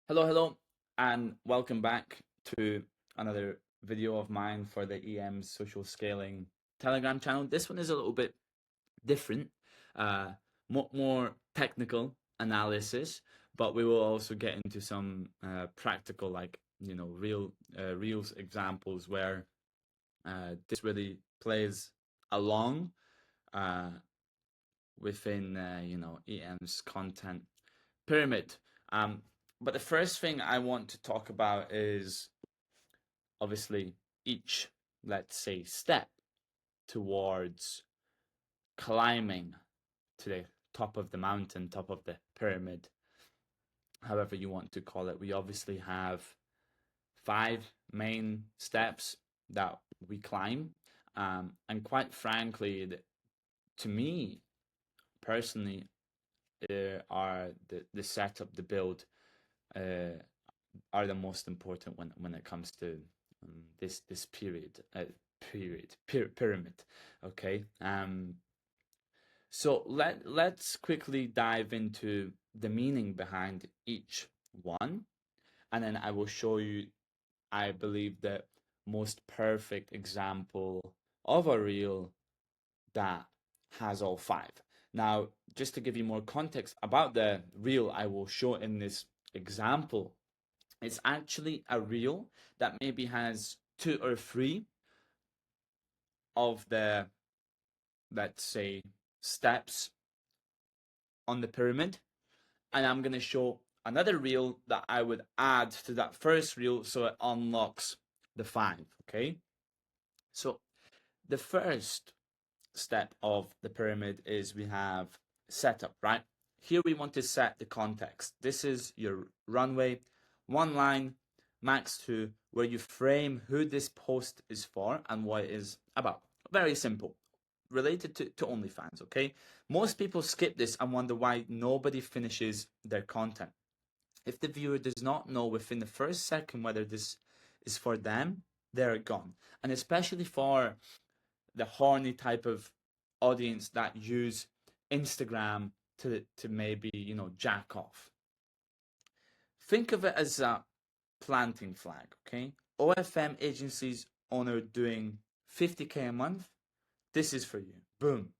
Hello, and welcome back to another video of mine for the EM's social scaling Telegram channel. This one is a little bit different, uh, more technical analysis, but we will also get into some practical, like real examples where this really plays along uh, within EM's content pyramid. Um, but the first thing I want to talk about is obviously each, let's say, step towards climbing to the top of the mountain, top of the pyramid, however you want to call it. We obviously have five main steps that we climb. And quite frankly, to me personally, are the setup, the build, uh, are the most important when it comes to this pyramid. Okay. So let's quickly dive into the meaning behind each one, and then I will show you, I believe, the most perfect example of a reel that has all five. Now, just to give you more context about the reel I will show in this example, it's actually a reel that maybe has two or three of the, let's say, steps on the pyramid. And I'm going to show another reel that I would add to that first reel so it unlocks the five. Okay. So the first step of the pyramid is we have setup, right? Here we want to set the context. This is your runway, one line, max two, where you frame who this post is for and what it is about. Very simple, related to OnlyFans, okay? Most people skip this and wonder why nobody finishes their content. If the viewer does not know within the first second whether this is for them, they're gone. And especially for the horny type of audience that use Instagram to maybe jack off. Think of it as a planting flag, okay? OFM agencies owner doing 50K a month. This is for you. Boom.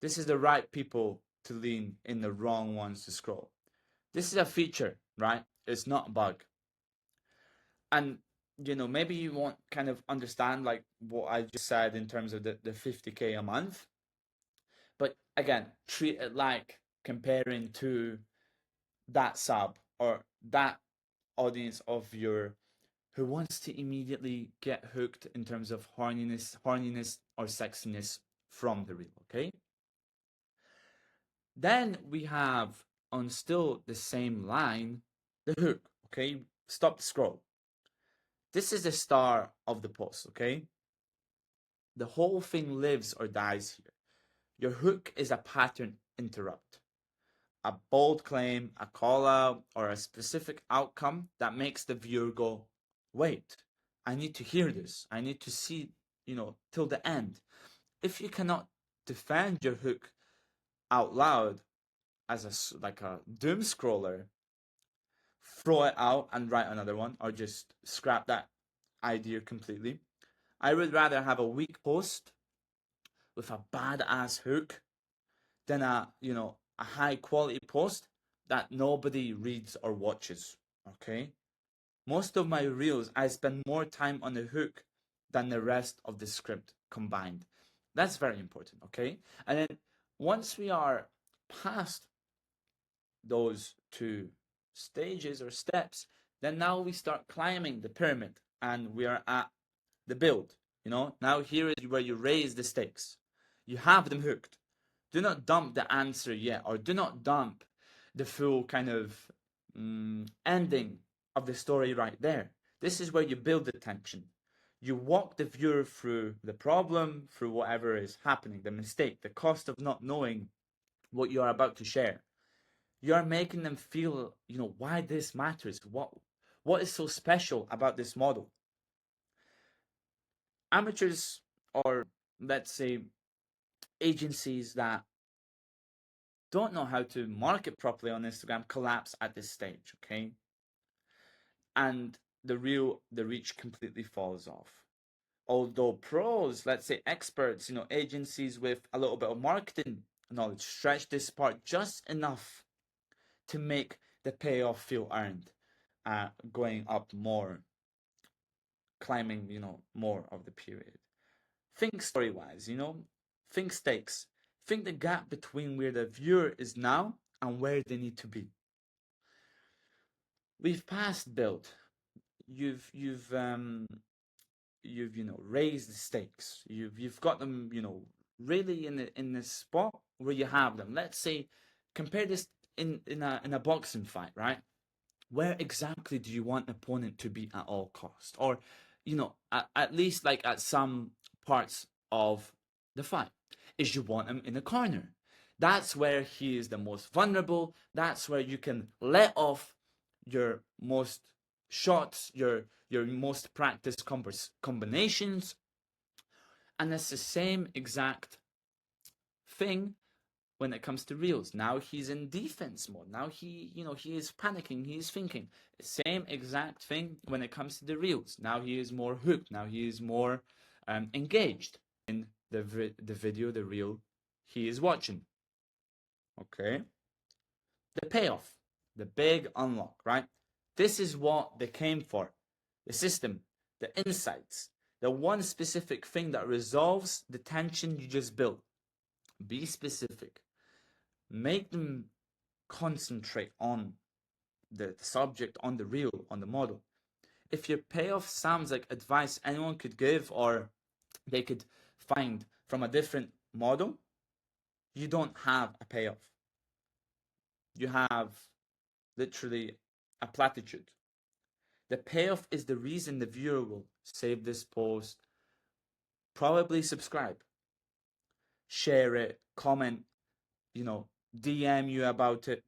This is the right people to lean in, the wrong ones to scroll. This is a feature, right? It's not a bug. And maybe you won't kind of understand like what I just said in terms of the 50K a month. But again, treat it like comparing to that sub or that audience of your who wants to immediately get hooked in terms of horniness or sexiness from the reel, okay? Then we have on still the same line, the hook, okay? Stop the scroll. This is the star of the post, okay? The whole thing lives or dies here. Your hook is a pattern interrupt, a bold claim, a call out, or a specific outcome that makes the viewer go, wait, I need to hear this. I need to see, till the end. If you cannot defend your hook out loud as like a doom scroller, throw it out and write another one, or just scrap that idea completely. I would rather have a weak post with a badass hook than a high quality post that nobody reads or watches. Okay? Most of my reels I spend more time on the hook than the rest of the script combined. That's very important, okay? And then once we are past those two stages or steps, then now we start climbing the pyramid and we are at the build. Now here is where you raise the stakes. You have them hooked. Do not dump the answer yet, or do not dump the full kind of ending of the story right there. This is where you build the tension. You walk the viewer through the problem, through whatever is happening, the mistake, the cost of not knowing what you are about to share. You are making them feel, why this matters. What is so special about this model? Amateurs, or let's say agencies that don't know how to market properly on Instagram collapse at this stage, okay? And the reach completely falls off. Although pros, let's say experts, agencies with a little bit of marketing knowledge stretch this part just enough to make the payoff feel earned, going up more, climbing, more of the period. Think story wise, think stakes, think the gap between where the viewer is now and where they need to be. We've passed build. You've raised the stakes. You've got them, really in the spot where you have them. Let's say, compare this in a boxing fight, right? Where exactly do you want an opponent to be at all cost, or at least like at some parts of the fight? Is you want him in the corner. That's where he is the most vulnerable. That's where you can let off your most shots, your most practiced combinations. And it's the same exact thing when it comes to reels. Now he's in defense mode. Now he is panicking. He is thinking. Same exact thing when it comes to the reels. Now he is more hooked. Now he is more engaged in the video, the reel he is watching. Okay. The payoff, the big unlock, right? This is what they came for. The system, the insights, the one specific thing that resolves the tension you just built. Be specific. Make them concentrate on the subject, on the reel, on the model. If your payoff sounds like advice anyone could give or they could find from a different model, you don't have a payoff. You have literally a platitude. The payoff is the reason the viewer will save this post, probably subscribe, share it, comment, DM you about it.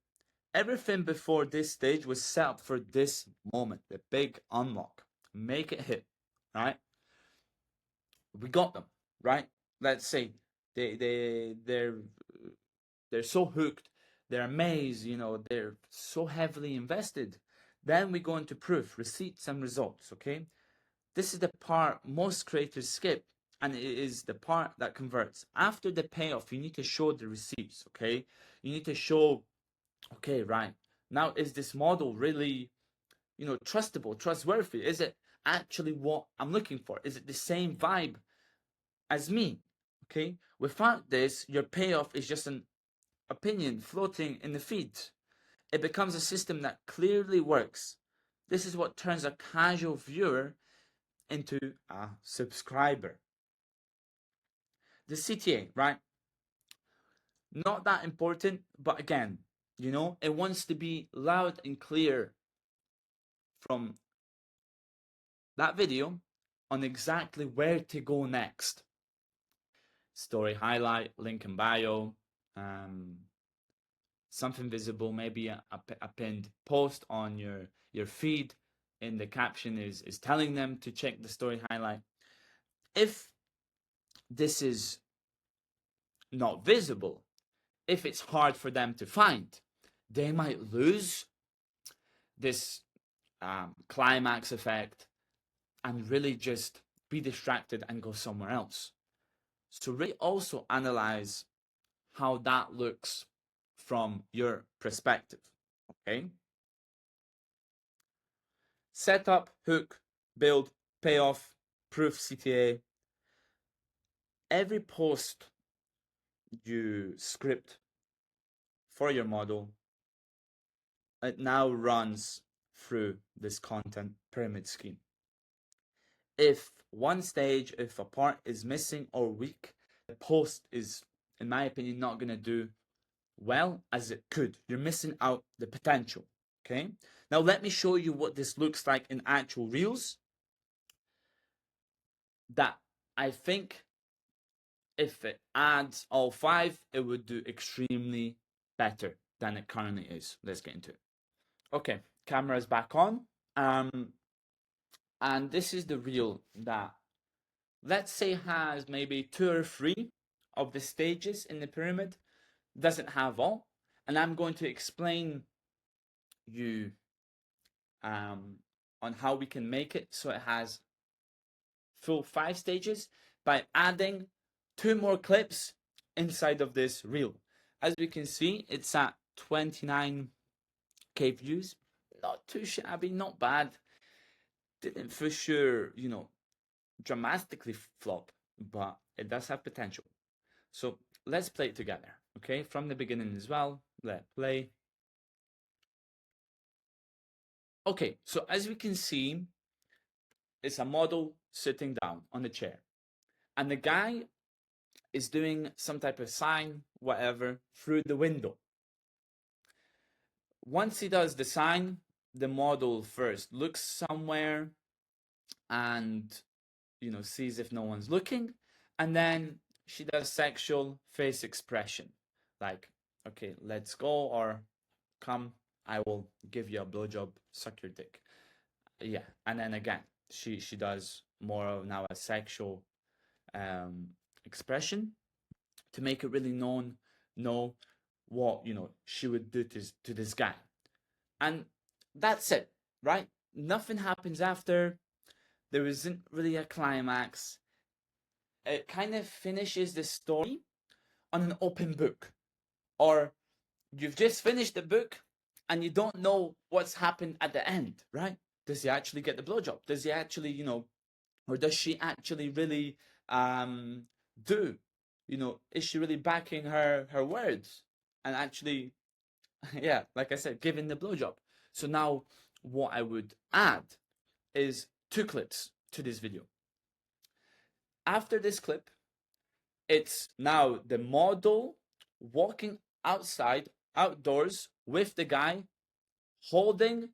Everything before this stage was set up for this moment, the big unlock. Make it hit, right? We got them, right? Let's say they're so hooked, they're amazed, they're so heavily invested. Then we go into proof, receipts and results, okay? This is the part most creators skip, and it is the part that converts. After the payoff, you need to show the receipts, okay? You need to show, okay, right, now is this model really, trustable, trustworthy? Is it actually what I'm looking for? Is it the same vibe as me? Okay, without this, your payoff is just an opinion floating in the feed. It becomes a system that clearly works. This is what turns a casual viewer into a subscriber. The CTA, right? Not that important, but again, it wants to be loud and clear from that video on exactly where to go next. Story highlight, link in bio, something visible, maybe a pinned post on your feed, and the caption is telling them to check the story highlight. If this is not visible, if it's hard for them to find, they might lose this climax effect and really just be distracted and go somewhere else. So really also analyze how that looks from your perspective, okay? Setup, hook, build, payoff, proof, CTA. Every post you script for your model, it now runs through this content pyramid scheme. If one stage, if a part is missing or weak, the post is, in my opinion, not going to do well as it could. You're missing out the potential, okay? Now let me show you what this looks like in actual reels that I think if it adds all 5, it would do extremely better than it currently is. Let's get into it. Okay, camera is back on. And this is the reel that, let's say, has maybe 2 or 3 of the stages in the pyramid. Doesn't have all. And I'm going to explain you on how we can make it so it has full 5 stages by adding 2 more clips inside of this reel. As we can see, it's at 29k views. Not too shabby, not bad. Didn't for sure, dramatically flop, but it does have potential. So let's play it together, okay? From the beginning as well. Let's play. Okay, so as we can see, it's a model sitting down on a chair. And the guy is doing some type of sign, whatever, through the window. Once he does the sign, the model first looks somewhere and, sees if no one's looking. And then she does sexual face expression. Like, okay, let's go, or come, I will give you a blowjob, suck your dick. Yeah, and then again, she does more of now a sexual expression to make it really know what she would do to this guy, and that's it, right? Nothing happens after. There isn't really a climax. It kind of finishes the story on an open book, or you've just finished the book and you don't know what's happened at the end, right? Does he actually get the blowjob? Does he actually, or does she actually really do? Is she really backing her words and actually, yeah, like I said, giving the blowjob? So now what I would add is 2 clips to this video. After this clip, it's now the model walking outdoors with the guy holding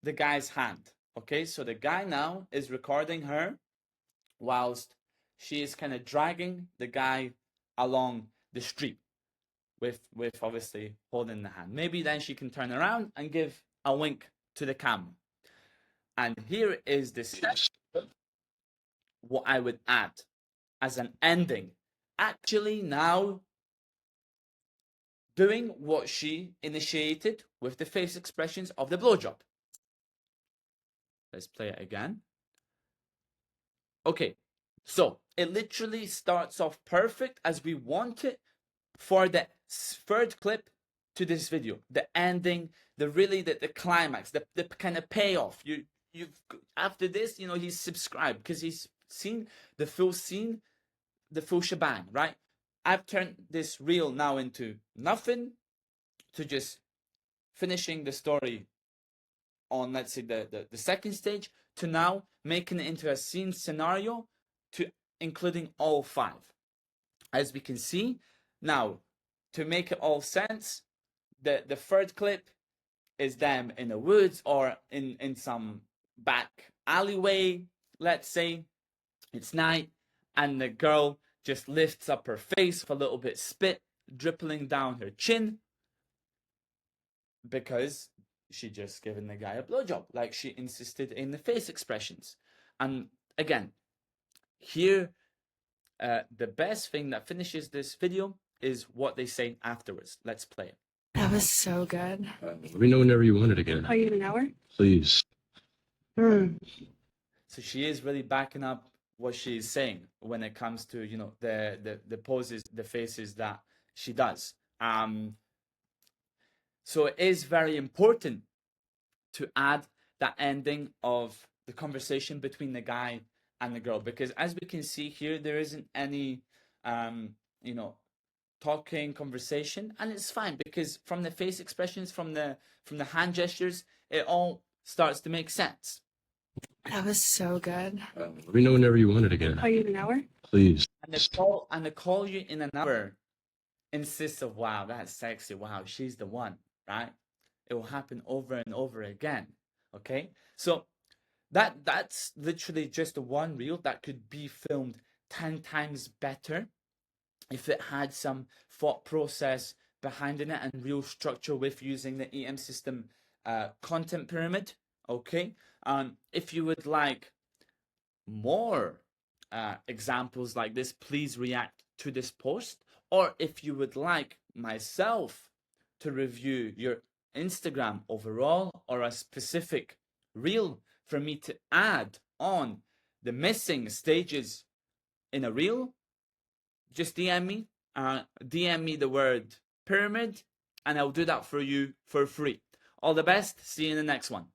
the guy's hand. Okay, so the guy now is recording her whilst she is kind of dragging the guy along the street with obviously holding the hand. Maybe then she can turn around and give a wink to the camera. And here is this what I would add as an ending. Actually now doing what she initiated with the face expressions of the blowjob. Let's play it again. Okay, so it literally starts off perfect as we want it for the 3rd clip to this video. The ending, the climax, the kind of payoff. You've after this, he's subscribed because he's seen the full scene, the full shebang, right? I've turned this reel now into nothing to just finishing the story on, let's say, the 2nd stage, to now making it into a scene scenario to including all 5. As we can see, now, to make it all sense, the 3rd clip is them in the woods or in some back alleyway, let's say. It's night, and the girl just lifts up her face with a little bit spit dribbling down her chin because she just given the guy a blowjob, like she insisted in the face expressions. And again, here, the best thing that finishes this video is what they say afterwards. Let's play it. That was so good. Let me know whenever you want it again. Oh, you have an hour? Please. So she is really backing up what she's saying when it comes to the poses, the faces that she does. So it is very important to add that ending of the conversation between the guy and the girl, because as we can see here, there isn't any talking, conversation, and it's fine because from the face expressions, from the hand gestures, it all starts to make sense. That was so good. Let me know whenever you want it again. Oh, you have an hour? Please. And the call you in an hour insists of, wow, that's sexy, wow, she's the one, right? It will happen over and over again. Okay, so that's literally just one reel that could be filmed 10 times better if it had some thought process behind it and real structure with using the EM system content pyramid. Okay, if you would like more examples like this, please react to this post. Or if you would like myself to review your Instagram overall or a specific reel for me to add on the missing stages in a reel, just DM me. DM me the word pyramid, and I'll do that for you for free. All the best. See you in the next one.